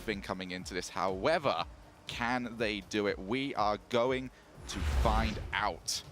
thing coming into this. However, can they do it? We are going to find out.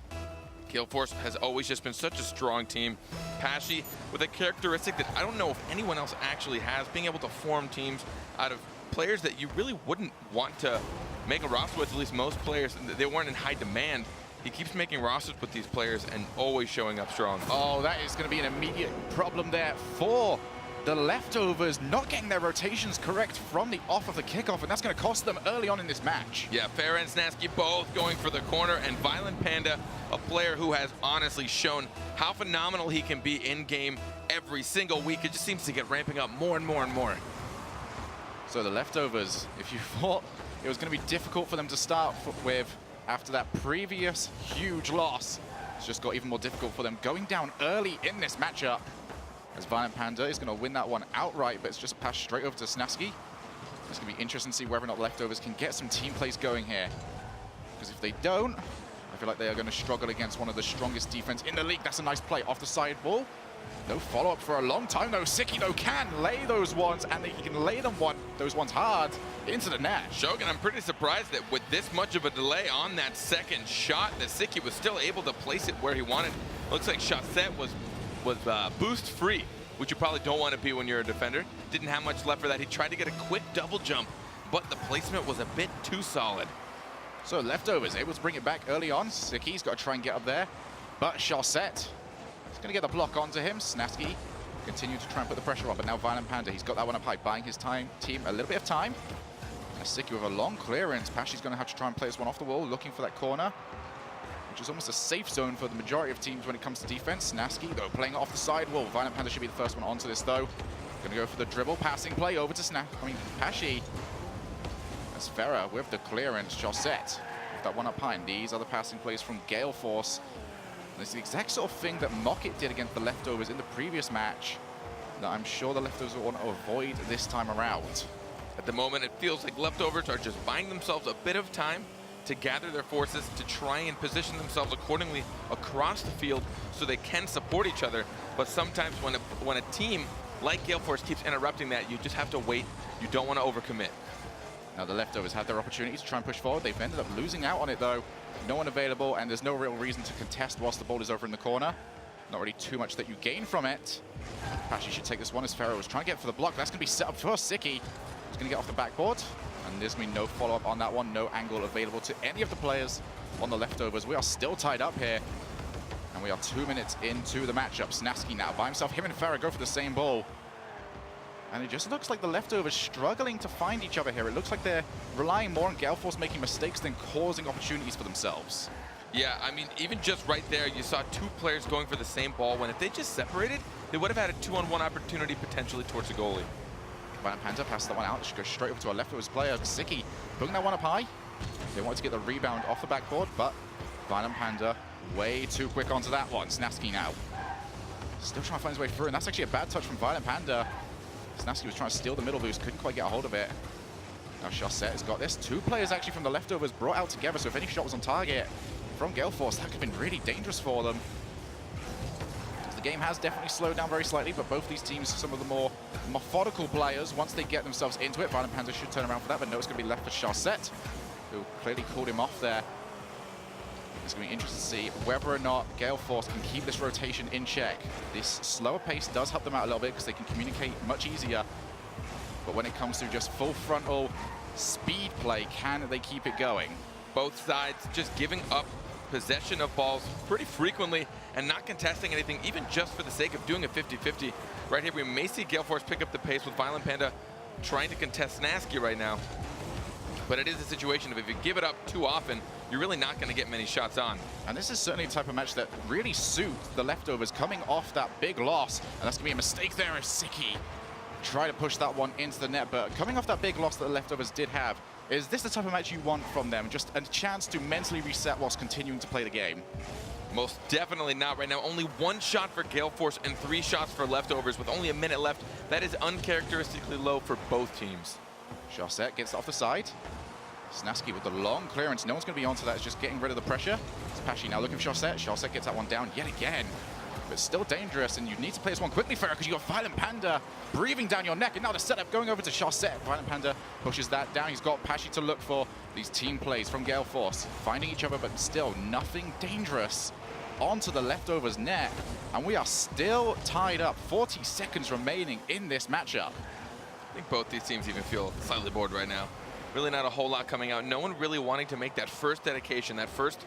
Gale Force has always just been such a strong team. Pashy, with a characteristic that I don't know if anyone else actually has, being able to form teams out of players that you really wouldn't want to make a roster with, at least most players. They weren't in high demand. He keeps making rosters with these players and always showing up strong. Oh, that is going to be an immediate problem there for the Leftovers, not getting their rotations correct from the off of the kickoff, and that's going to cost them early on in this match. Yeah, Farah and Snasky both going for the corner, and Violent Panda, a player who has honestly shown how phenomenal he can be in-game every single week. It just seems to get ramping up more and more and more. So the Leftovers, if you thought it was going to be difficult for them to start with after that previous huge loss, it's just got even more difficult for them going down early in this matchup. As Violent Panda is going to win that one outright, but it's just passed straight over to Snasky. It's going to be interesting to see whether or not Leftovers can get some team plays going here. Because if they don't, I feel like they are going to struggle against one of the strongest defense in the league. That's a nice play off the side ball. No follow-up for a long time, though. Siki, though, can lay those ones, and he can lay them those ones hard into the net. Shogun, I'm pretty surprised that with this much of a delay on that second shot, that Siki was still able to place it where he wanted. Looks like Shotset was boost free, which you probably don't want to be when you're a defender. Didn't have much left for that. He tried to get a quick double jump, but the placement was a bit too solid. So Leftovers able to bring it back early on. Siki's got to try and get up there, but Shotset is going to get the block onto him. Snasky continue to try and put the pressure on, but now Violent Panda, he's got that one up high, buying his team a little bit of time. And Siki with a long clearance. Pashy's going to have to try and play this one off the wall, looking for that corner, which is almost a safe zone for the majority of teams when it comes to defense. Snasky, though, playing it off the side wall. Violent Panda should be the first one onto this, though. Going to go for the dribble, passing play over to Pashy. That's Farah with the clearance. Josette with that one up high. And these are the passing plays from Gale Force. And it's the exact sort of thing that Mocket did against the Leftovers in the previous match that I'm sure the Leftovers will want to avoid this time around. At the moment, it feels like Leftovers are just buying themselves a bit of time to gather their forces, to try and position themselves accordingly across the field so they can support each other. But sometimes when a team like Gale Force keeps interrupting that, you just have to wait. You don't want to overcommit. Now the Leftovers had their opportunities to try and push forward. They've ended up losing out on it, though. No one available, and there's no real reason to contest whilst the ball is over in the corner. Not really too much that you gain from it. Pashy should take this one as Farah was trying to get for the block. That's going to be set up for Siki. He's going to get off the backboard. And there's going to be no follow-up on that one, no angle available to any of the players on the Leftovers. We are still tied up here, and we are 2 minutes into the matchup. Snasky now by himself. Him and Farah go for the same ball. And it just looks like the Leftovers struggling to find each other here. It looks like they're relying more on Gale Force making mistakes than causing opportunities for themselves. Yeah, I mean, even just right there, you saw two players going for the same ball, when if they just separated, they would have had a 2-on-1 opportunity potentially towards the goalie. Violent Panda passes that one out. Just goes straight over to our Leftovers player. Siki putting that one up high. They wanted to get the rebound off the backboard, but Violent Panda way too quick onto that one. Snasky now still trying to find his way through, and that's actually a bad touch from Violent Panda. Snasky was trying to steal the middle boost, couldn't quite get a hold of it. Now Shosset has got this. Two players actually from the Leftovers brought out together, so if any shot was on target from Gale Force, that could have been really dangerous for them. The game has definitely slowed down very slightly, but both these teams, some of the more methodical players, once they get themselves into it, Violent Panda should turn around for that, but no, it's going to be left for Shosset, who clearly called him off there. It's going to be interesting to see whether or not Gale Force can keep this rotation in check. This slower pace does help them out a little bit because they can communicate much easier. But when it comes to just full frontal speed play, can they keep it going? Both sides just giving up possession of balls pretty frequently and not contesting anything, even just for the sake of doing a 50-50. Right here, we may see Gale Force pick up the pace with Violent Panda trying to contest Snasky right now. But it is a situation of if you give it up too often, you're really not going to get many shots on. And this is certainly the type of match that really suits the Leftovers coming off that big loss. And that's going to be a mistake there as Siki try to push that one into the net. But coming off that big loss that the Leftovers did have, is this the type of match you want from them? Just a chance to mentally reset whilst continuing to play the game? Most definitely not right now. Only one shot for Gale Force and 3 shots for Leftovers with only a minute left. That is uncharacteristically low for both teams. Shosset gets off the side. Snasky with the long clearance. No one's going to be onto that. It's just getting rid of the pressure. It's Pashy now looking for Shosset. Shosset gets that one down yet again. but still dangerous, and you need to play this one quickly, Farah, because you got Violent Panda breathing down your neck, and now the setup going over to Chaussette. Violent Panda pushes that down. He's got Pashi to look for. These team plays from Gale Force, finding each other, but still nothing dangerous onto the leftovers net, and we are still tied up. 40 seconds remaining in this matchup. I think both these teams even feel slightly bored right now. Really not a whole lot coming out. No one really wanting to make that first dedication, that first,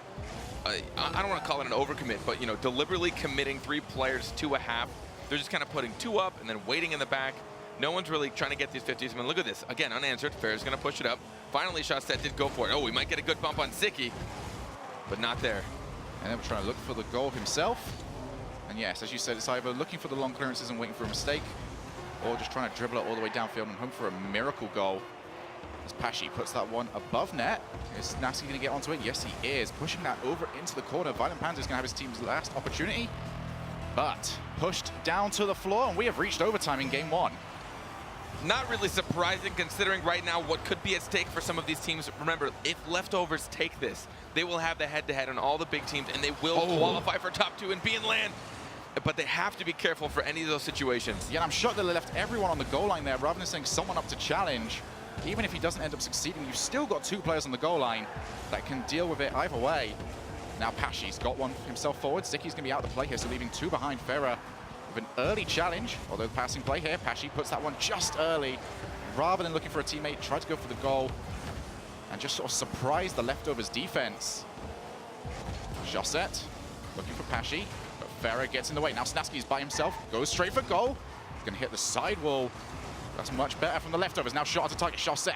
I don't want to call it an overcommit, but, you know, deliberately committing 3 players to a half. They're just kind of putting 2 up and then waiting in the back. No one's really trying to get these 50s. I mean, look at this. Again, unanswered. Fair's going to push it up. Finally, Chaussette did go for it. Oh, we might get a good bump on Sicky, but not there. And then we're trying to look for the goal himself. And yes, as you said, it's either looking for the long clearances and waiting for a mistake, or just trying to dribble it all the way downfield and hope for a miracle goal. As Pashi puts that one above net. Is Nasty going to get onto it? Yes, he is. Pushing that over into the corner. Violent Panda is going to have his team's last opportunity, but pushed down to the floor, and we have reached overtime in game 1. Not really surprising considering right now what could be at stake for some of these teams. Remember, if leftovers take this, they will have the head-to-head on all the big teams, and they will qualify for top 2 and be in land. But they have to be careful for any of those situations. Yeah, and I'm shocked that they left everyone on the goal line there rather than sending someone up to challenge. Even if he doesn't end up succeeding, you've still got 2 players on the goal line that can deal with it either way. Now Pashi's got one himself forward. Zicky's going to be out of the play here, so leaving 2 behind. Farah with an early challenge, although the passing play here. Pashi puts that one just early. Rather than looking for a teammate, tried to go for the goal and just sort of surprise the leftovers defense. Chaussette looking for Pashi, but Farah gets in the way. Now Snasky's by himself, goes straight for goal. Going to hit the side wall. That's much better from the leftovers. Now shot at the target. Chaussette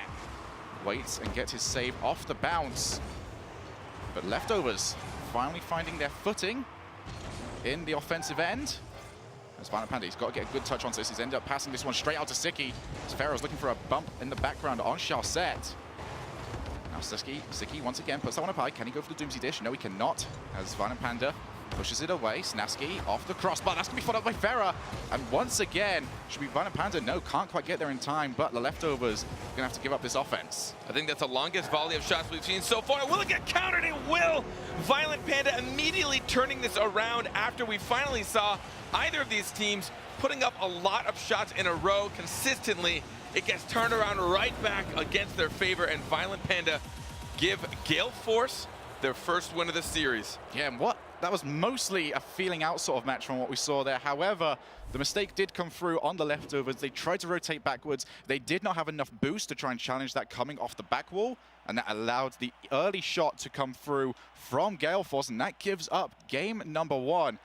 waits and gets his save off the bounce. But leftovers finally finding their footing in the offensive end. As Violent Panda, he's got to get a good touch on this. He's ended up passing this one straight out to Sicky. As Farah's looking for a bump in the background on Chaussette. Now Sicky once again puts that one up high. Can he go for the Doomsday Dish? No, he cannot. As Violent Panda pushes it away. Snasky off the crossbar. That's going to be followed by Farah. And once again, should be Violent Panda. No, can't quite get there in time, but the leftovers are going to have to give up this offense. I think that's the longest volley of shots we've seen so far. Will it get countered? It will! Violent Panda immediately turning this around after we finally saw either of these teams putting up a lot of shots in a row consistently. It gets turned around right back against their favor, and Violent Panda give Gale Force their first win of the series. Yeah, and that was mostly a feeling out sort of match from what we saw there. However, the mistake did come through on the leftovers. They tried to rotate backwards. They did not have enough boost to try and challenge that coming off the back wall, and that allowed the early shot to come through from Gale Force, and that gives up game number 1.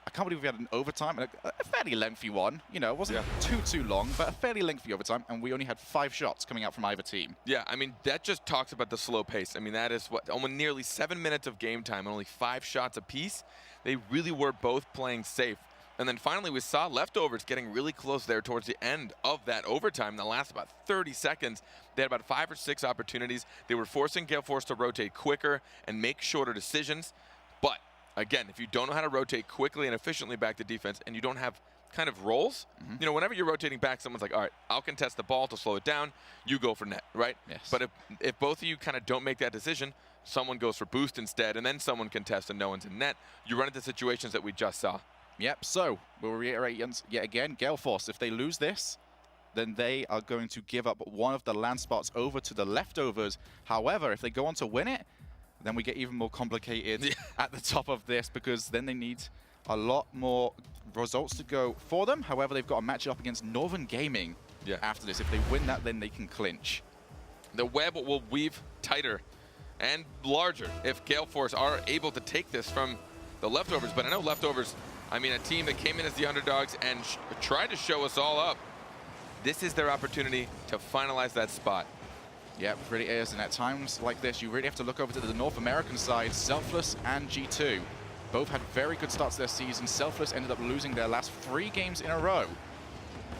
I can't believe we had an overtime, and a fairly lengthy one. You know, it wasn't too long, but a fairly lengthy overtime, and we only had 5 shots coming out from either team. Yeah, I mean, that just talks about the slow pace. I mean, that is what, almost nearly 7 minutes of game time and only 5 shots apiece. They really were both playing safe. And then finally, we saw leftovers getting really close there towards the end of that overtime. That lasted about 30 seconds. They had about 5 or 6 opportunities. They were forcing Gale Force to rotate quicker and make shorter decisions. But again, if you don't know how to rotate quickly and efficiently back to defense, and you don't have kind of roles, you know, whenever you're rotating back, someone's like, all right, I'll contest the ball to slow it down. You go for net, right? Yes. But if both of you kind of don't make that decision, someone goes for boost instead, and then someone contests and no one's in net, you run into situations that we just saw. Yep, so we'll reiterate yet again, Gale Force, if they lose this, then they are going to give up one of the land spots over to the leftovers. However, if they go on to win it, then we get even more complicated at the top of this, because then they need a lot more results to go for them. However, they've got to match it up against Northern Gaming after this. If they win that, then they can clinch. The web will weave tighter and larger if Gale Force are able to take this from the leftovers. But I know leftovers, I mean, a team that came in as the underdogs and tried to show us all up. This is their opportunity to finalize that spot. Yeah, it really is, and at times like this, you really have to look over to the North American side. Selfless and G2 both had very good starts to their season. Selfless ended up losing their last 3 games in a row.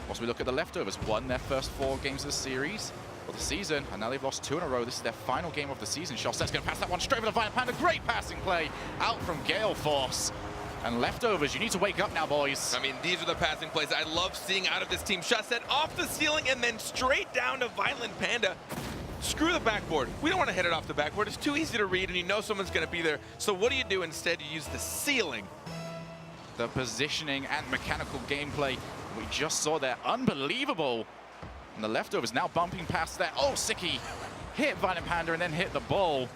Once we look at the leftovers, won their first 4 games of the series, of the season, and now they've lost 2 in a row. This is their final game of the season. Chaussette's going to pass that one straight over the Violent Panda. Great passing play out from Gale Force. And leftovers, you need to wake up now, boys. I mean, these are the passing plays I love seeing out of this team. Chaussette off the ceiling and then straight down to Violent Panda. Screw the backboard. We don't want to hit it off the backboard. It's too easy to read, and you know someone's going to be there. So what do? Instead, you use the ceiling. The positioning and mechanical gameplay we just saw there, unbelievable. And the leftovers now bumping past there. Oh, Sicky hit Violent Panda and then hit the ball.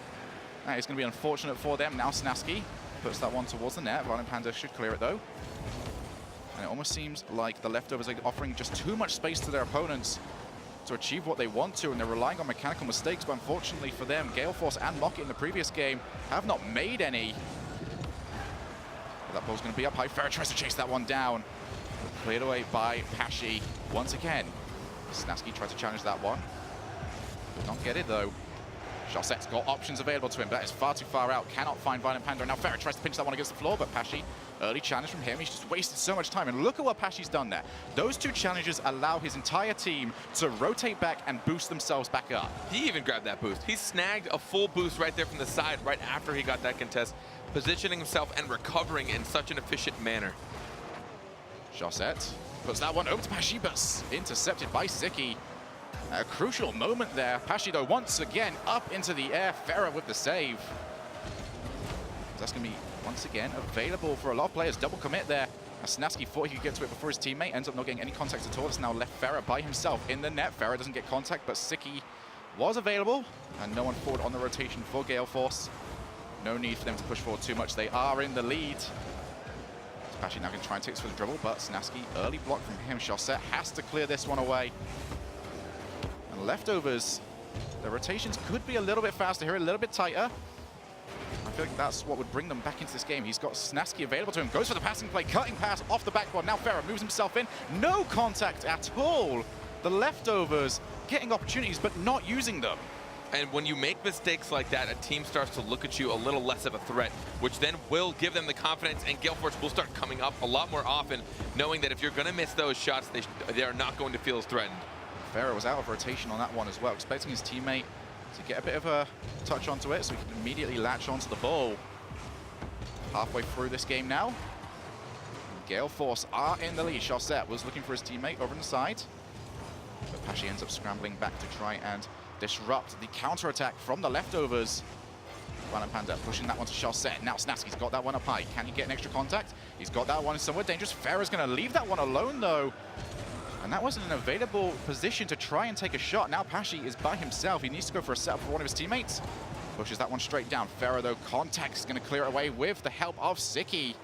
That is going to be unfortunate for them. Now Snaski puts that one towards the net. Violent Panda should clear it though. And it almost seems like the leftovers are offering just too much space to their opponents to achieve what they want to, and they're relying on mechanical mistakes, but unfortunately for them, Gale Force and Mocket in the previous game have not made any. But that ball's going to be up high. Farah tries to chase that one down. Cleared away by Pashi once again. Snaski tried to challenge that one. Did not get it though. Chausette's got options available to him, but that is far too far out. Cannot find Violent Panda. Now Farah tries to pinch that one against the floor, but Pashi, early challenge from him. He's just wasted so much time. And look at what Pashi's done there. Those two challenges allow his entire team to rotate back and boost themselves back up. He even grabbed that boost. He snagged a full boost right there from the side right after he got that contest, positioning himself and recovering in such an efficient manner. Chausette puts that one over to Pashi, but intercepted by Sicky. A crucial moment there. Pashi, though, once again up into the air. Farah with the save. That's going to be, once again, available for a lot of players. Double commit there. Snaski thought he could get to it before his teammate. Ends up not getting any contact at all. It's now left Farah by himself in the net. Farah doesn't get contact, but Sicky was available. And no one forward on the rotation for Gale Force. No need for them to push forward too much. They are in the lead. Pashi now going to try and take this for the dribble, but Snaski, early block from him. Chausette has to clear this one away. And leftovers, the rotations could be a little bit faster here, a little bit tighter. I feel like that's what would bring them back into this game. He's got Snaski available to him, goes for the passing play, cutting pass off the backboard. Now Farah moves himself in, no contact at all. The leftovers getting opportunities, but not using them. And when you make mistakes like that, a team starts to look at you a little less of a threat, which then will give them the confidence, and Gale Force will start coming up a lot more often, knowing that if you're going to miss those shots, they are not going to feel as threatened. Farah was out of rotation on that one as well, expecting his teammate to get a bit of a touch onto it so he can immediately latch onto the ball. Halfway through this game now. Gale Force are in the lead. Chausette was looking for his teammate over on the side, but Pashi ends up scrambling back to try and disrupt the counter-attack from the leftovers. Violent Panda pushing that one to Chausette. Now Snaski's got that one up high. Can he get an extra contact? He's got that one somewhere dangerous. Farah's going to leave that one alone, though. And that wasn't an available position to try and take a shot. Now Pashi is by himself. He needs to go for a setup for one of his teammates. Pushes that one straight down. Farah, though, contact is going to clear it away with the help of Sicky.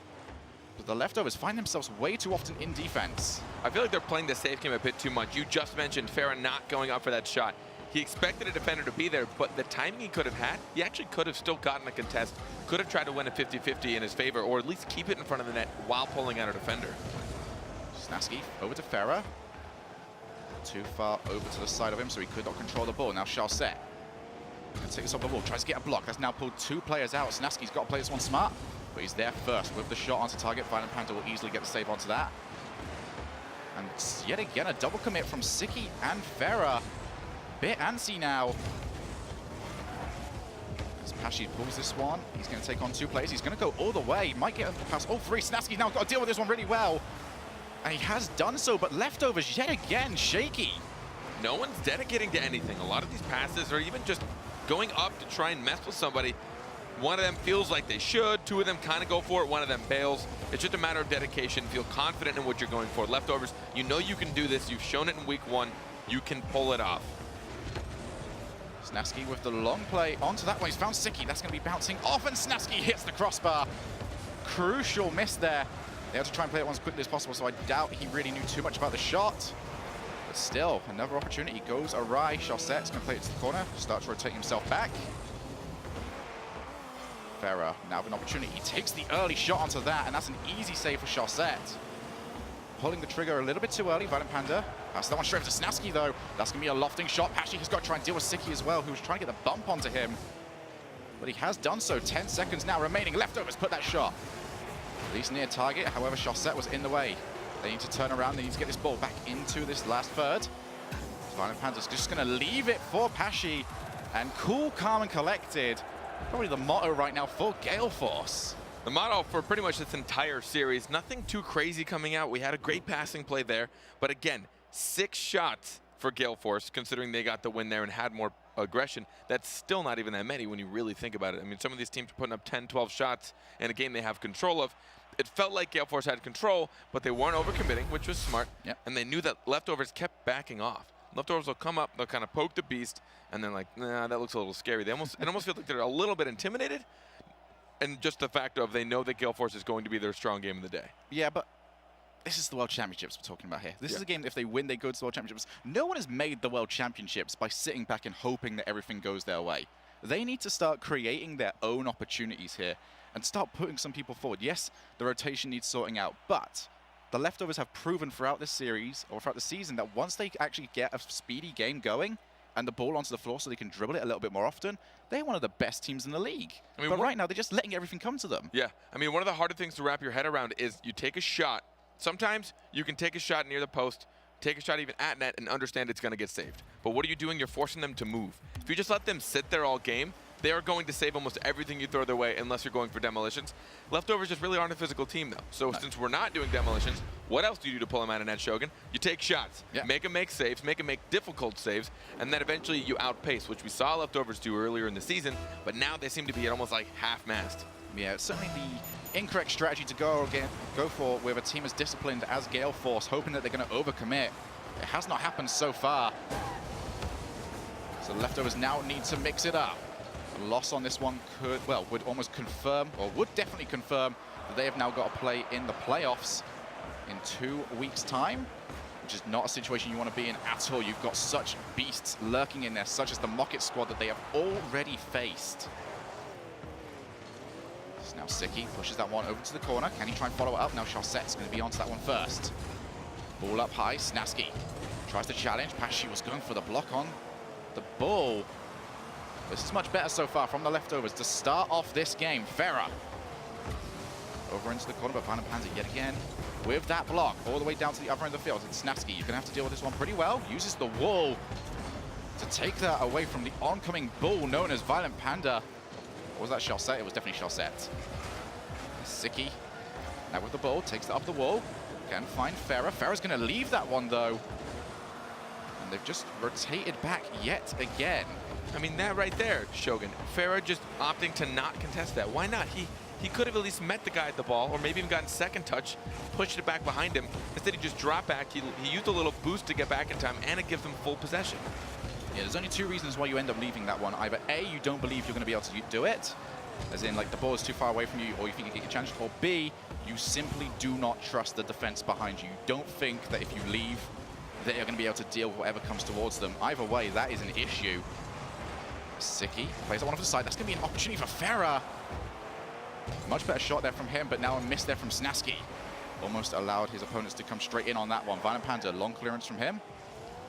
But the leftovers find themselves way too often in defense. I feel like they're playing the safe game a bit too much. You just mentioned Farah not going up for that shot. He expected a defender to be there, but the timing he could have had, he actually could have still gotten a contest, could have tried to win a 50-50 in his favor, or at least keep it in front of the net while pulling out a defender. Snaski over to Farah. Too far over to the side of him, so he could not control the ball. Now Chausette can take this off the ball, tries to get a block. That's now pulled two players out. Snaski's got to play this one smart, but he's there first with the shot onto target. Violent Panda will easily get the save onto that. And yet again, a double commit from Sicky and Farah. Bit antsy now. As Pashi pulls this one, he's going to take on two players. He's going to go all the way. Might get past all three. Snaski's now got to deal with this one really well. And he has done so, but leftovers yet again shaky. No one's dedicating to anything. A lot of these passes are even just going up to try and mess with somebody. One of them feels like they should. Two of them kind of go for it. One of them bails. It's just a matter of dedication. Feel confident in what you're going for. Leftovers, you know you can do this. You've shown it in week one. You can pull it off. Snaski with the long play onto that one. He's found Sicky. That's going to be bouncing off, and Snaski hits the crossbar. Crucial miss there. They have to try and play it one as quickly as possible, so I doubt he really knew too much about the shot. But still, another opportunity goes awry. Chausette's going to play it to the corner, starts rotating himself back. Farah now with an opportunity. He takes the early shot onto that, and that's an easy save for Chausette. Pulling the trigger a little bit too early. Violent Panda pass that one straight to Snaski, though. That's going to be a lofting shot. Pashi has got to try and deal with Sicky as well, who was trying to get the bump onto him. But he has done so. 10 seconds now remaining. Leftovers put that shot at least near target. However, Chausette was in the way. They need to turn around. They need to get this ball back into this last third. Violent Panda's just going to leave it for Pashi. And cool, calm, and collected. Probably the motto right now for Gale Force. The motto for pretty much this entire series, nothing too crazy coming out. We had a great passing play there. But again, 6 shots for Gale Force, considering they got the win there and had more aggression. That's still not even that many when you really think about it. I mean, some of these teams are putting up 10, 12 shots in a game they have control of. it felt like Gale Force had control, but they weren't overcommitting, which was smart. Yep. And they knew that Leftovers kept backing off. Leftovers will come up, they'll kind of poke the beast, and then like, nah, that looks a little scary. It almost feels like they're a little bit intimidated, and just the fact of they know that Gale Force is going to be their strong game of the day. Yeah, but this is the World Championships we're talking about here. This is a game that if they win, they go to the World Championships. No one has made the World Championships by sitting back and hoping that everything goes their way. They need to start creating their own opportunities here and start putting some people forward. Yes, the rotation needs sorting out, but the Leftovers have proven throughout this series or throughout the season that once they actually get a speedy game going and the ball onto the floor so they can dribble it a little bit more often, they're one of the best teams in the league. I mean, but right now, they're just letting everything come to them. Yeah, I mean, one of the harder things to wrap your head around is you take a shot. Sometimes you can take a shot near the post, take a shot even at net, and understand it's going to get saved. But what are you doing? You're forcing them to move. If you just let them sit there all game, they are going to save almost everything you throw their way unless you're going for demolitions. Leftovers just really aren't a physical team, though. So since we're not doing demolitions, what else do you do to pull them out of net, Shogun? You take shots. Yeah. Make them make saves, make them make difficult saves, and then eventually you outpace, which we saw Leftovers do earlier in the season, but now they seem to be at almost like half-mast. Yeah, it's certainly the incorrect strategy to go for with a team as disciplined as Gale Force, hoping that they're going to overcommit. It has not happened so far. So Leftovers now need to mix it up. A loss on this one would almost confirm, or would definitely confirm, that they have now got to play in the playoffs in 2 weeks' time, which is not a situation you want to be in at all. You've got such beasts lurking in there, such as the Mocket squad that they have already faced. So now Siki pushes that one over to the corner. Can he try and follow it up? Now Charsette's going to be onto that one first. Ball up high, Snasky tries to challenge. Pashi was going for the block on the ball. This is much better so far from the Leftovers to start off this game. Farah over into the corner, but Violent Panda yet again with that block all the way down to the other end of the field. And Snasky, you're going to have to deal with this one pretty well. Uses the wall to take that away from the oncoming bull known as Violent Panda. Or was that Charsette? It was definitely Charsette. Siki now with the ball, takes it up the wall. Can find Farah. Farah's going to leave that one though. And they've just rotated back yet again. I mean, that right there, Shogun. Farah just opting to not contest that. Why not? He could have at least met the guy at the ball, or maybe even gotten second touch, pushed it back behind him. Instead, he just dropped back. He used a little boost to get back in time, and it gives them full possession. Yeah, there's only two reasons why you end up leaving that one. Either A, you don't believe you're going to be able to do it, as in, like, the ball is too far away from you, or you think you can get challenged, or B, you simply do not trust the defense behind you. You don't think that if you leave, that you're going to be able to deal with whatever comes towards them. Either way, that is an issue. Siki plays that one off the side. That's going to be an opportunity for Farah. Much better shot there from him, but now a miss there from Snasky. Almost allowed his opponents to come straight in on that one. Violent Panda, long clearance from him.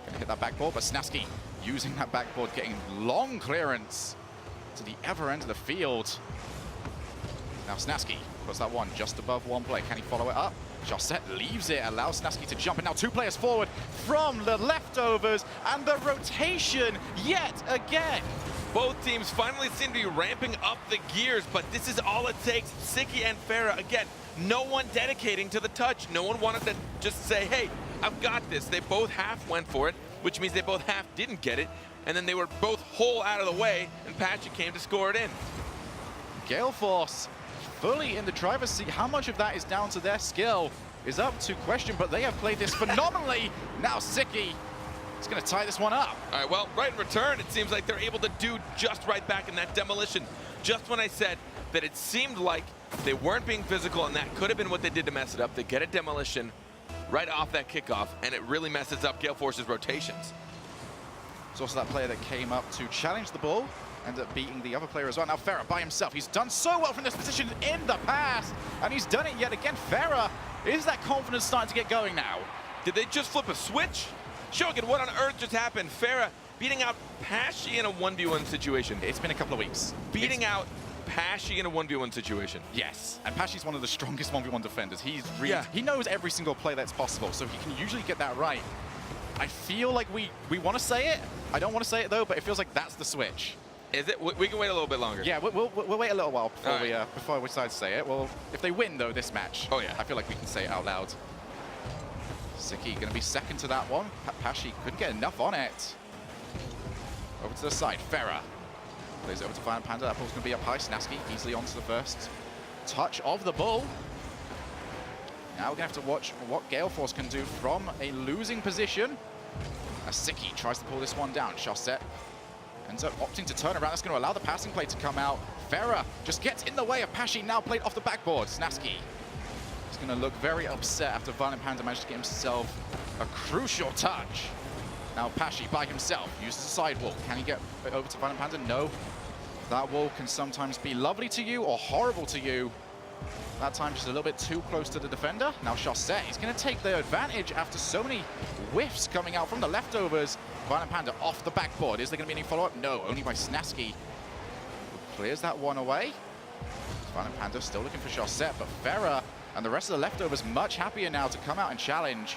Going to hit that backboard, but Snasky using that backboard, getting long clearance to the other end of the field. Now Snasky puts that one just above one play. Can he follow it up? Charsette leaves it, allows Snasky to jump. And now two players forward from the Leftovers, and the rotation yet again. Both teams finally seem to be ramping up the gears, but this is all it takes. Siki and Farah, again, no one dedicating to the touch. No one wanted to just say, hey, I've got this. They both half went for it, which means they both half didn't get it. And then they were both whole out of the way, and Patchy came to score it in. Gale Force fully in the driver's seat. How much of that is down to their skill is up to question, but they have played this phenomenally. Now Siki is going to tie this one up. All right, well, right in return, it seems like they're able to do just right back in that demolition. Just when I said that it seemed like they weren't being physical, and that could have been what they did to mess it up, they get a demolition right off that kickoff, and it really messes up Gale Force's rotations. It's also that player that came up to challenge the ball, ended up beating the other player as well. Now Farah by himself. He's done so well from this position in the past, and he's done it yet again. Farah, is that confidence starting to get going now? Did they just flip a switch? Shogun, what on earth just happened? Farah beating out Pashi in a 1v1 situation. It's been a couple of weeks. Beating out Pashi in a 1v1 situation. Yes, and Pashi's one of the strongest 1v1 defenders. He knows every single play that's possible, so he can usually get that right. I feel like we want to say it. I don't want to say it though, but it feels like that's the switch. Is it? We can wait a little bit longer. Yeah, we'll wait a little while before we decide to say it. Well, if they win though this match, oh yeah, I feel like we can say it out loud. Siki going to be second to that one. Pashi couldn't get enough on it. Over to the side, Farah plays it over to Violent Panda. That ball's going to be up high. Snasky easily onto the first touch of the ball. Now we're going to have to watch what Gale Force can do from a losing position. As Siki tries to pull this one down. Chaussette ends up opting to turn around. That's going to allow the passing play to come out. Farah just gets in the way of Pashy, now played off the backboard. Snaski is going to look very upset after Violent Panda managed to get himself a crucial touch. Now Pashy by himself uses a side wall. Can he get over to Violent Panda? No. That wall can sometimes be lovely to you or horrible to you. That time just a little bit too close to the defender. Now Chaussette is going to take the advantage after so many whiffs coming out from the leftovers. Violent Panda off the backboard. Is there going to be any follow-up? No, only by Snaski, who clears that one away. Violent Panda still looking for Chaussette, but Farah and the rest of the leftovers much happier now to come out and challenge.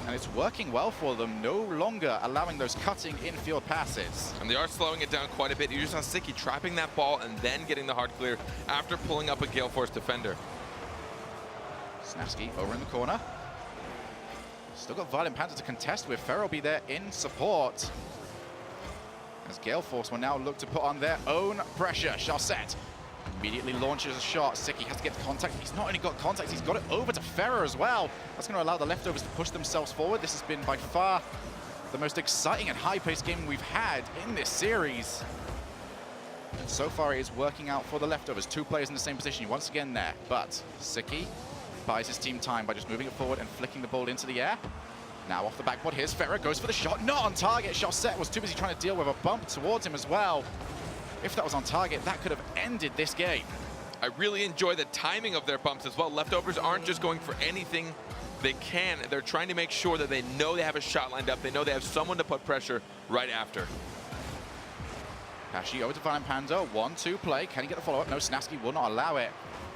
And it's working well for them, no longer allowing those cutting infield passes. And they are slowing it down quite a bit. You just saw Siki trapping that ball and then getting the hard clear after pulling up a Gale Force defender. Snaski over in the corner. Still got Violent Panda to contest with. Farah will be there in support. As Gale Force will now look to put on their own pressure. Chaussette immediately launches a shot. Siki has to get to contact. He's not only got contact, he's got it over to Farah as well. That's going to allow the leftovers to push themselves forward. This has been by far the most exciting and high-paced game we've had in this series. And so far it is working out for the leftovers. Two players in the same position once again there. But Siki buys his team time by just moving it forward and flicking the ball into the air. Now off the backboard, here's Farah, goes for the shot. Not on target. Chaussette was too busy trying to deal with a bump towards him as well. If that was on target, that could have ended this game. I really enjoy the timing of their bumps as well. Leftovers aren't just going for anything they can. They're trying to make sure that they know they have a shot lined up. They know they have someone to put pressure right after. Pashy over to Violent Panda. 1-2 play. Can he get the follow-up? No, Snaski will not allow it.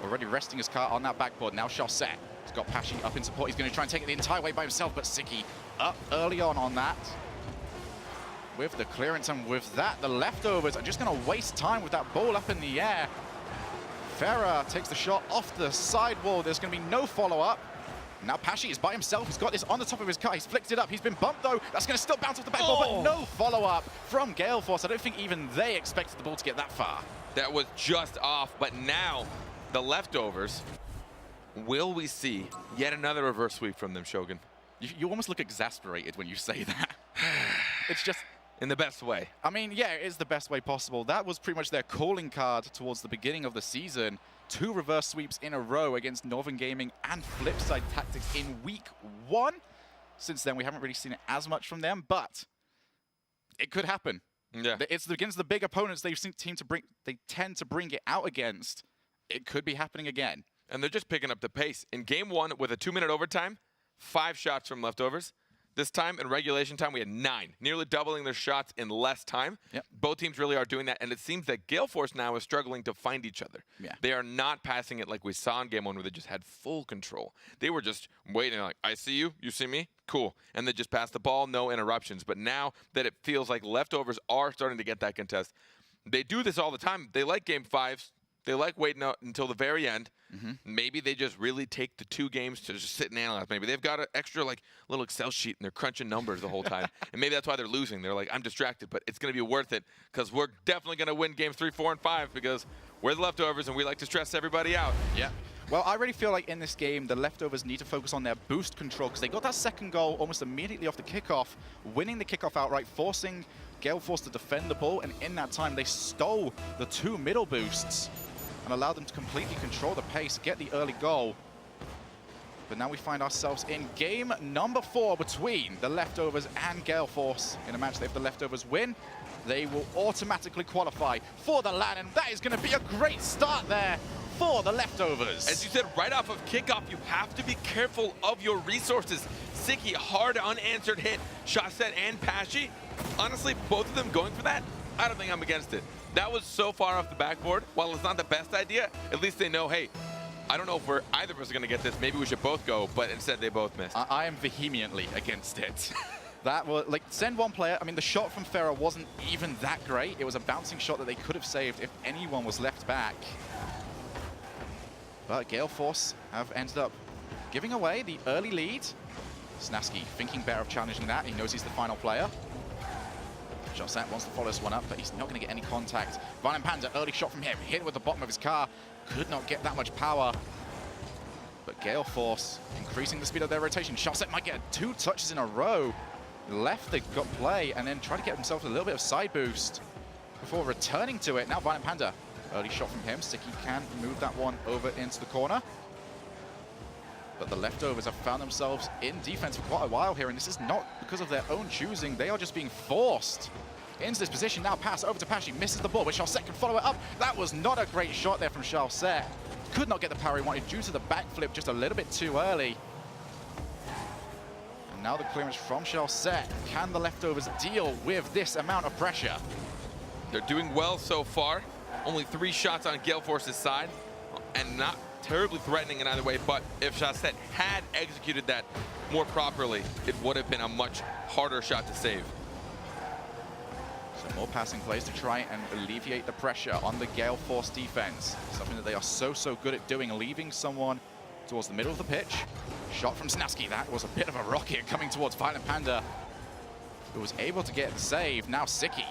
Already resting his car on that backboard. Now Chaussette. He's got Pashy up in support. He's going to try and take it the entire way by himself, but Siki up early on that. With the clearance, and with that, the leftovers are just going to waste time with that ball up in the air. Farah takes the shot off the side wall. There's going to be no follow-up. Now Pashy is by himself. He's got this on the top of his car. He's flicked it up. He's been bumped, though. That's going to still bounce off the backboard, but no follow-up from Gale Force. I don't think even they expected the ball to get that far. That was just off, but now the leftovers, will we see yet another reverse sweep from them, Shogun? You almost look exasperated when you say that. It's just... in the best way. I mean, yeah, it is the best way possible. That was pretty much their calling card towards the beginning of the season. 2 reverse sweeps in a row against Northern Gaming and Flipside Tactics in week 1. Since then, we haven't really seen it as much from them, but it could happen. Yeah. It's against the big opponents they tend to bring it out against. It could be happening again. And they're just picking up the pace. In game 1, with a 2-minute overtime, 5 shots from leftovers. This time, in regulation time, we had 9, nearly doubling their shots in less time. Yep. Both teams really are doing that, and it seems that Gale Force now is struggling to find each other. Yeah. They are not passing it like we saw in game 1, where they just had full control. They were just waiting, like, I see you, you see me, cool. And they just passed the ball, no interruptions. But now that it feels like leftovers are starting to get that contest, they do this all the time. They like game 5s. They like waiting out until the very end. Maybe they just really take the 2 games to just sit and analyze. Maybe they've got an extra little Excel sheet and they're crunching numbers the whole time. And maybe that's why they're losing. They're like, I'm distracted, but it's going to be worth it because we're definitely going to win games 3, 4, and 5 because we're the leftovers and we like to stress everybody out. Yeah. Well, I really feel like in this game, the leftovers need to focus on their boost control because they got that second goal almost immediately off the kickoff, winning the kickoff outright, forcing Gale Force to defend the ball. And in that time, they stole the 2 middle boosts and allowed them to completely control the pace, get the early goal. But now we find ourselves in game number 4 between the leftovers and Gale Force in a match that if the leftovers win, they will automatically qualify for the LAN, and that is going to be a great start there for the leftovers. As you said, right off of kickoff, you have to be careful of your resources. Siki, hard unanswered hit. Chaussette and Pashy, honestly, both of them going for that, I don't think I'm against it. That was so far off the backboard. While it's not the best idea, at least they know, hey, I don't know if either of us are going to get this. Maybe we should both go, but instead they both missed. I am vehemently against it. That was, send one player. I mean, the shot from Farah wasn't even that great. It was a bouncing shot that they could have saved if anyone was left back. But Gale Force have ended up giving away the early lead. Snaski thinking better of challenging that. He knows he's the final player. Chaussette wants to follow this one up, but he's not going to get any contact. Violent Panda, early shot from him, hit with the bottom of his car. Could not get that much power. But Gale Force increasing the speed of their rotation. Sharset might get 2 touches in a row. Left, they got play, and then try to get himself a little bit of side boost before returning to it. Now Violent Panda, early shot from him. Sticky can move that one over into the corner. But the leftovers have found themselves in defense for quite a while here, and this is not because of their own choosing. They are just being forced into this position. Now pass over to Pashi, misses the ball, but Sharset can follow it up. That was not a great shot there from Sharset. Could not get the power he wanted due to the backflip just a little bit too early. And now the clearance from Sharset. Can the leftovers deal with this amount of pressure? They're doing well so far. Only 3 shots on Gale Force's side, and not terribly threatening in either way, but if Sharset had executed that more properly, it would have been a much harder shot to save. So more passing plays to try and alleviate the pressure on the Gale Force defense. Something that they are so good at doing, leaving someone towards the middle of the pitch. Shot from Snasky. That was a bit of a rocket coming towards Violent Panda, who was able to get the save. Now Sicky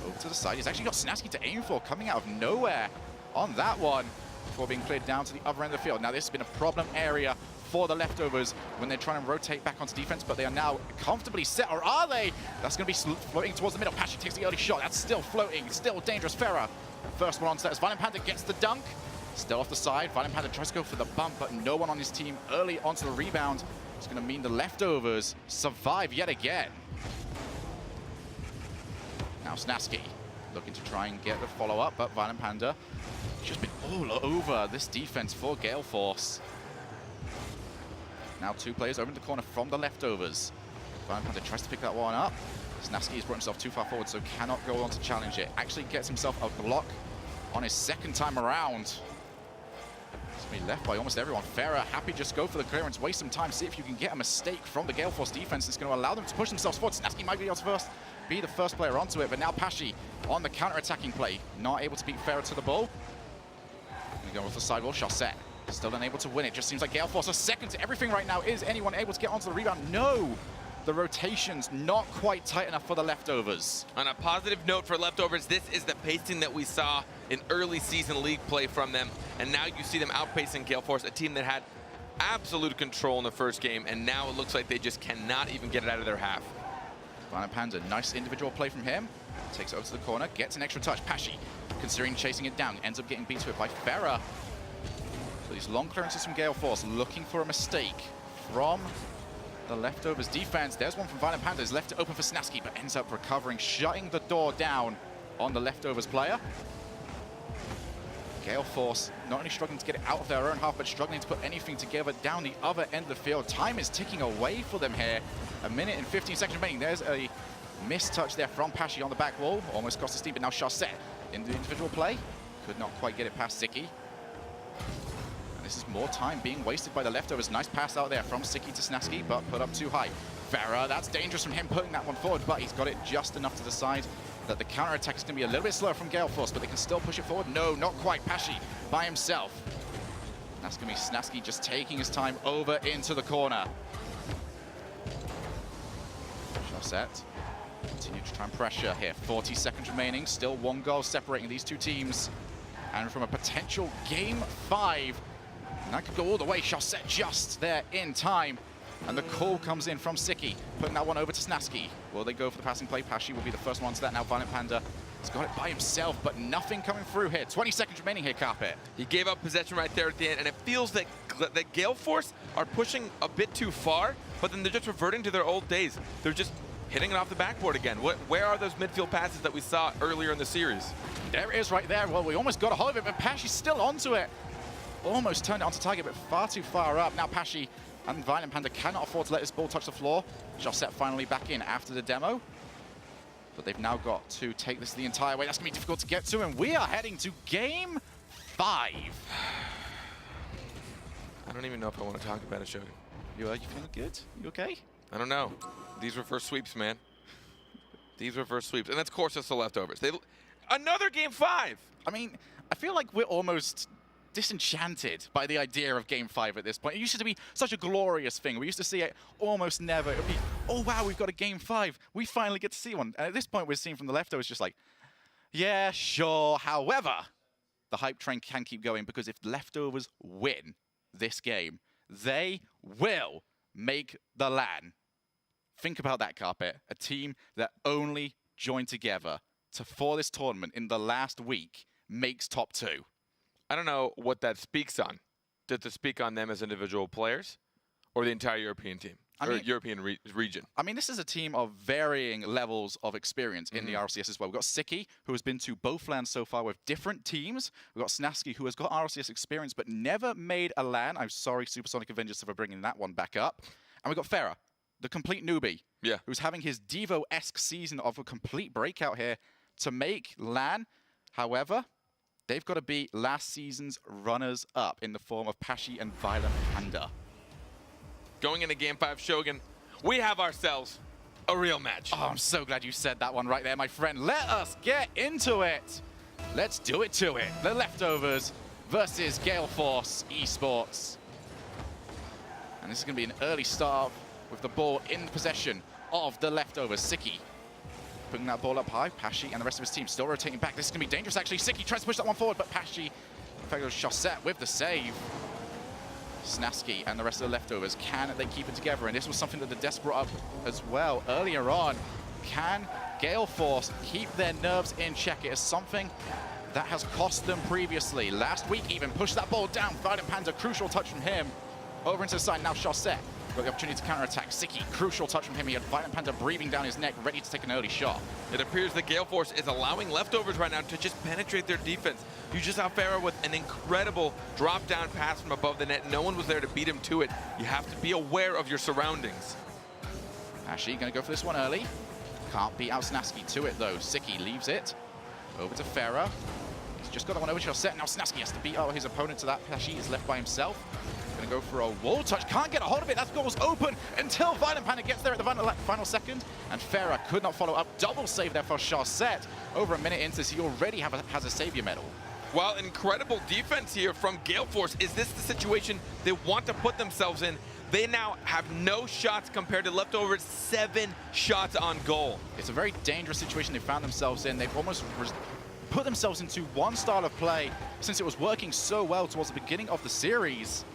over to the side. He's actually got Snasky to aim for, coming out of nowhere on that one before being cleared down to the other end of the field. Now this has been a problem area for the leftovers when they're trying to rotate back onto defense, but they are now comfortably set, or are they? That's going to be floating towards the middle. Passion takes the early shot. That's still floating, still dangerous. Farah, first one on set as Violent Panda gets the dunk. Still off the side. Violent Panda tries to go for the bump, but no one on his team early onto the rebound. It's going to mean the leftovers survive yet again. Now Snasky looking to try and get the follow-up, but Violent Panda just been all over this defense for Gale Force. Now 2 players over in the corner from the leftovers. Violent Panda tries to pick that one up. Snasky has brought himself too far forward, so cannot go on to challenge it. Actually gets himself a block on his second time around. He's been left by almost everyone. Farah happy just go for the clearance, waste some time, see if you can get a mistake from the Gale Force defense that's going to allow them to push themselves forward. Snasky might be able to be the first player onto it, but now Pashi on the counter-attacking play, not able to beat Farah to the ball. Going to go off the sidewall. Sharset still unable to win it. Just seems like Gale Force are second to everything right now. Is anyone able to get onto the rebound? No! The rotation's not quite tight enough for the leftovers. On a positive note for leftovers, this is the pacing that we saw in early season league play from them, and now you see them outpacing Gale Force, a team that had absolute control in the first game, and now it looks like they just cannot even get it out of their half. Violent Panda, nice individual play from him. Takes it over to the corner, gets an extra touch. Pashi, considering chasing it down, ends up getting beat to it by Farah. So these long clearances from Gale Force, looking for a mistake from the leftovers defense. There's one from Violent Panda, is left it open for Snasky, but ends up recovering, shutting the door down on the leftovers player. Gale Force not only struggling to get it out of their own half, but struggling to put anything together down the other end of the field. Time is ticking away for them here. 1 minute and 15 seconds remaining. There's a missed touch there from Pashi on the back wall. Almost cost the steam, but now Sharset in the individual play. Could not quite get it past Sicky. And this is more time being wasted by the leftovers. Nice pass out there from Sicky to Snasky, but put up too high. Farah, that's dangerous from him putting that one forward, but he's got it just enough to decide that the counter-attack is going to be a little bit slower from Gale Force, but they can still push it forward. No, not quite. Pashi by himself. That's going to be Snasky just taking his time over into the corner. Sharset continue to try and pressure here. 40 seconds remaining. Still 1 goal separating these 2 teams. And from a potential game 5, and that could go all the way. Sharset just there in time. And the call comes in from Sicky, putting that one over to Snasky. Will they go for the passing play? Pashi will be the first one to that. Now Violent Panda has got it by himself, but nothing coming through here. 20 seconds remaining here, Carpet. He gave up possession right there at the end, and it feels that Gale Force are pushing a bit too far, but then they're just reverting to their old days. They're just hitting it off the backboard again. Where are those midfield passes that we saw earlier in the series? There it is right there. Well, we almost got a hold of it, but Pashi's still onto it. Almost turned it onto target, but far too far up. Now Pashi and Violent Panda cannot afford to let this ball touch the floor. Sharset finally back in after the demo. But they've now got to take this the entire way. That's going to be difficult to get to, and we are heading to game 5. I don't even know if I want to talk about it, Shogun. You feeling good? You okay? I don't know. These reverse sweeps, man. These reverse sweeps. And that's, of course, it's the leftovers. Another game 5! I mean, I feel like we're almost disenchanted by the idea of game 5 at this point. It used to be such a glorious thing. We used to see it almost never. It would be, oh wow, we've got a game 5. We finally get to see one. And at this point, we're seeing from the leftovers just like, yeah, sure. However, the hype train can keep going, because if the leftovers win, this game. They will make the LAN. Think about that, Carpet. A team that only joined together for this tournament in the last week makes top 2. I don't know what that speaks on. Does it speak on them as individual players or the entire European team? European region? I mean, this is a team of varying levels of experience in the RLCS as well. We've got Siki, who has been to both LANs so far with different teams. We've got Snasky, who has got RLCS experience but never made a LAN. I'm sorry, Supersonic Avengers, for bringing that one back up. And we've got Farah, the complete newbie, who's having his Devo-esque season of a complete breakout here to make LAN. However, they've got to beat last season's runners-up in the form of Pashi and Violent Panda. Going into Game 5, Shogun, we have ourselves a real match. Oh, I'm so glad you said that one right there, my friend. Let us get into it. Let's do it to it. The Leftovers versus Gale Force eSports. And this is going to be an early start with the ball in possession of the Leftovers. Siki putting that ball up high. Pashi and the rest of his team still rotating back. This is going to be dangerous, actually. Siki tries to push that one forward, but Pashi, in fact, it was Chaussette with the save. Snasky and the rest of the Leftovers, can they keep it together? And this was something that the Des brought up as well earlier on. Can Gale Force keep their nerves in check? It is something that has cost them previously. Last week even, pushed that ball down. Violent Panda, crucial touch from him. Over into the side, now Chaussette. Got the opportunity to counterattack. Siki, crucial touch from him. He had Violent Panda breathing down his neck, ready to take an early shot. It appears that Gale Force is allowing Leftovers right now to just penetrate their defense. You just saw Farah with an incredible drop-down pass from above the net. No one was there to beat him to it. You have to be aware of your surroundings. Pashi going to go for this one early. Can't beat out Snasky to it, though. Siki leaves it. Over to Farah. He's just got that one over to Chaussette. Now Snasky has to beat out his opponent to that. Pashi is left by himself. Going to go for a wall touch. Can't get a hold of it. That goal's open until Violent Panda gets there at the final second. And Farah could not follow up. Double save there for Chaussette. Over a minute into this, he already has a savior medal. Well, incredible defense here from Gale Force. Is this the situation they want to put themselves in? They now have no shots compared to Leftovers, 7 shots on goal. It's a very dangerous situation they found themselves in. They've almost put themselves into one style of play since it was working so well towards the beginning of the series.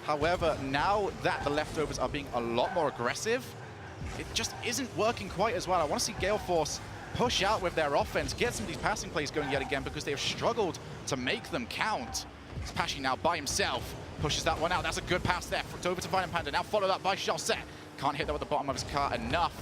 However, now that the Leftovers are being a lot more aggressive, it just isn't working quite as well. I want to see Gale Force push out with their offense, get some of these passing plays going yet again because they have struggled to make them count. It's Pashi now by himself, pushes that one out. That's a good pass there. Over to Violent Panda, now followed up by Chaussette. Can't hit that with the bottom of his car enough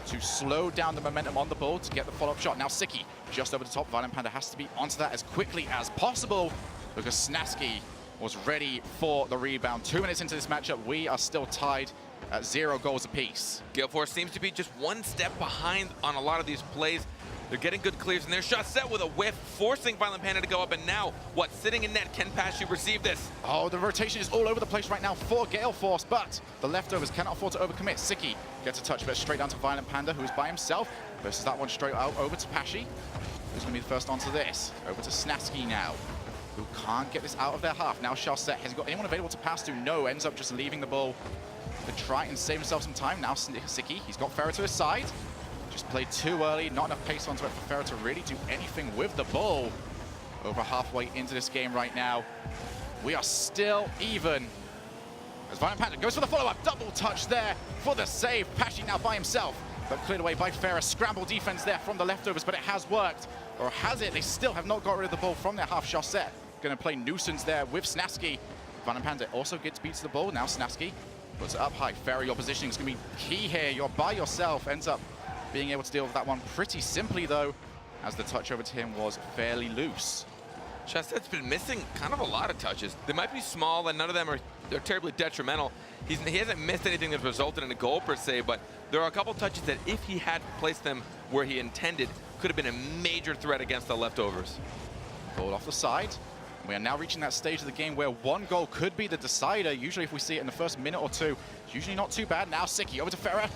to slow down the momentum on the ball to get the follow-up shot. Now Siki just over the top. Violent Panda has to be onto that as quickly as possible because Snasky was ready for the rebound. 2 minutes into this matchup, we are still tied at 0 goals apiece. Gale Force seems to be just one step behind on a lot of these plays. They're getting good clears, and their shot set with a whiff, forcing Violent Panda to go up. And now, what, sitting in net, can Pashi receive this? Oh, the rotation is all over the place right now for Gale Force, but the Leftovers cannot afford to overcommit. Siki gets a touch, but straight down to Violent Panda, who is by himself, versus that one straight out over to Pashi, who's going to be the first onto this. Over to Snasky now, who can't get this out of their half. Now Chaussette, has he got anyone available to pass to? No, ends up just leaving the ball to try and save himself some time. Now Siki, he's got Farah to his side. Just played too early, not enough pace onto it for Farah to really do anything with the ball. Over halfway into this game right now. We are still even. As Violent Panda goes for the follow-up, double touch there for the save. Pashi now by himself, but cleared away by Farah. Scramble defense there from the Leftovers, but it has worked. Or has it? They still have not got rid of the ball from their half. Chaussette going to play nuisance there with Snasky. Violent Panda also gets beats the ball. Now Snasky puts it up high. Farah, your positioning is going to be key here. You're by yourself. Ends up being able to deal with that one pretty simply, though, as the touch over to him was fairly loose. Chaussette's been missing kind of a lot of touches. They might be small, and none of them are terribly detrimental. He hasn't missed anything that's resulted in a goal, per se, but there are a couple touches that, if he had placed them where he intended, could have been a major threat against the Leftovers. Ball off the side. We are now reaching that stage of the game where one goal could be the decider. Usually if we see it in the first minute or two, it's usually not too bad. Now Siki over to Farah.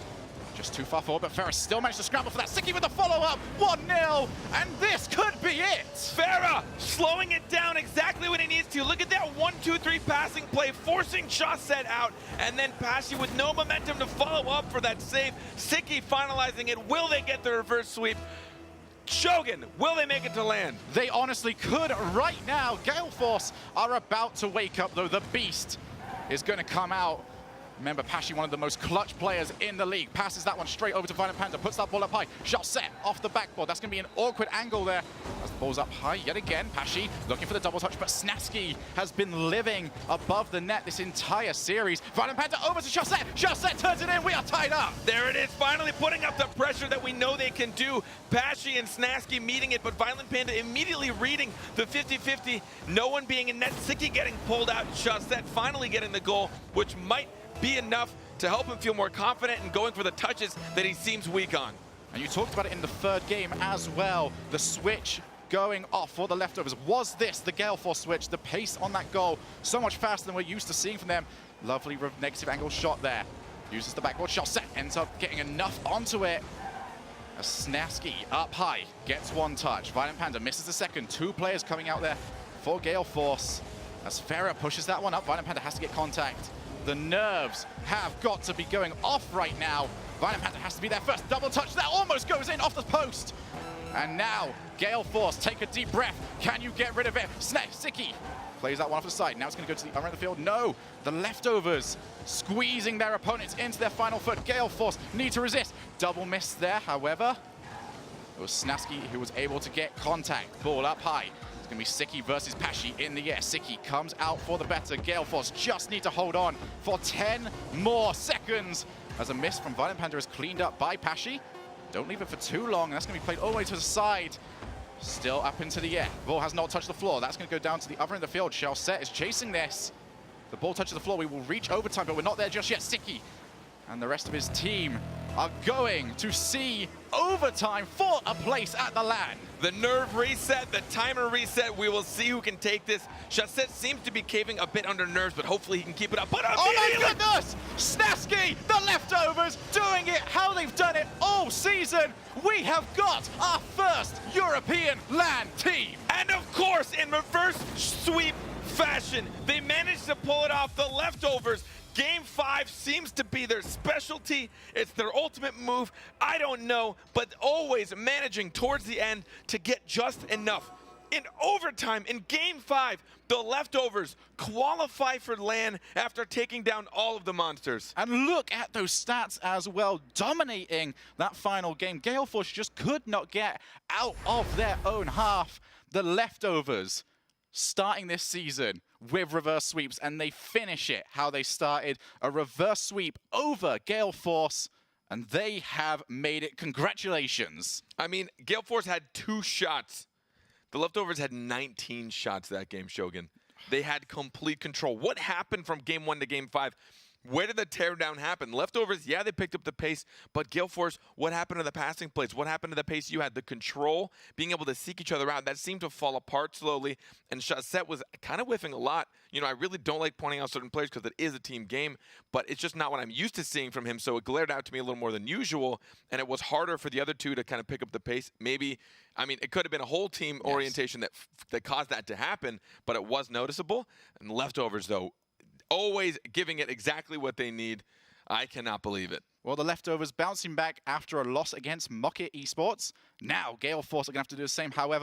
Just too far forward, but Farah still managed to scramble for that. Siki with the follow-up, 1-0, and this could be it. Farah slowing it down exactly when he needs to. Look at that 1-2-3 passing play, forcing Chaussette out, and then Pashi with no momentum to follow up for that save. Siki finalizing it. Will they get the reverse sweep? Shogun, will they make it to land? They honestly could right now. Gale Force are about to wake up, though. The beast is going to come out. Remember, Pashi, one of the most clutch players in the league, passes that one straight over to Violent Panda, puts that ball up high. Shot set off the backboard. That's going to be an awkward angle there. As the ball's up high yet again, Pashi looking for the double touch, but Snasky has been living above the net this entire series. Violent Panda over to Shot set. Shot set turns it in. We are tied up. There it is, finally putting up the pressure that we know they can do. Pashi and Snasky meeting it, but Violent Panda immediately reading the 50-50. No one being in net. Sicky getting pulled out. Shot set finally getting the goal, which might be enough to help him feel more confident and going for the touches that he seems weak on. And you talked about it in the third game as well. The switch going off for the leftovers. Was this the Gale Force switch? The pace on that goal so much faster than we're used to seeing from them. Lovely negative angle shot there. Uses the backboard shot set. Ends up getting enough onto it. As Snasky up high gets one touch. Violent Panda misses the second. Two players coming out there for Gale Force. As Farah pushes that one up, Violent Panda has to get contact. The nerves have got to be going off right now. Violent Panda has to be there first. Double touch, that almost goes in off the post. And now, Gale Force, take a deep breath. Can you get rid of it? Sicky plays that one off the side. Now it's going to go to the other end of the field. No, the leftovers squeezing their opponents into their final foot. Gale Force need to resist. Double miss there, however. It was Snasky who was able to get contact. Ball up high. It's going to be Sicky versus Pashi in the air. Sicky comes out for the better. Gale Force just need to hold on for 10 more seconds. As a miss from Violent Panda is cleaned up by Pashi. Don't leave it for too long. That's going to be played all the way to the side. Still up into the air. Ball has not touched the floor. That's going to go down to the other end of the field. Shell Set is chasing this. The ball touches the floor. We will reach overtime, but we're not there just yet. Sicky and the rest of his team are going to see overtime for a place at the LAN. The nerve reset, the timer reset. We will see who can take this. Chasset seems to be caving a bit under nerves, but hopefully he can keep it up. But oh my goodness! Snasky, the leftovers, doing it how they've done it all season. We have got our first European LAN team. And of course, in reverse sweep fashion, they managed to pull it off. The leftovers. Game 5 seems to be their specialty. It's their ultimate move. I don't know, but always managing towards the end to get just enough. In overtime, in Game 5, the leftovers qualify for LAN after taking down all of the monsters. And look at those stats as well, dominating that final game. Gale Force just could not get out of their own half. The leftovers starting this season with reverse sweeps, and they finish it how they started, a reverse sweep over Gale Force, and they have made it. Congratulations. I mean, Gale Force had 2 shots. The leftovers had 19 shots that game, Shogun. They had complete control. What happened from Game 1 to Game 5? Where did the teardown happen? Leftovers, yeah, they picked up the pace, but Gale Force, what happened to the passing plays? What happened to the pace you had? The control, being able to seek each other out, that seemed to fall apart slowly, and Chasset was kind of whiffing a lot. You know, I really don't like pointing out certain players because it is a team game, but it's just not what I'm used to seeing from him, so it glared out to me a little more than usual, and it was harder for the other two to kind of pick up the pace. Maybe, I mean, it could have been a whole team orientation that caused that to happen, but it was noticeable. And leftovers, though, always giving it exactly what they need. I cannot believe it. Well, the leftovers bouncing back after a loss against Mocket eSports. Now, Gale Force are going to have to do the same. However,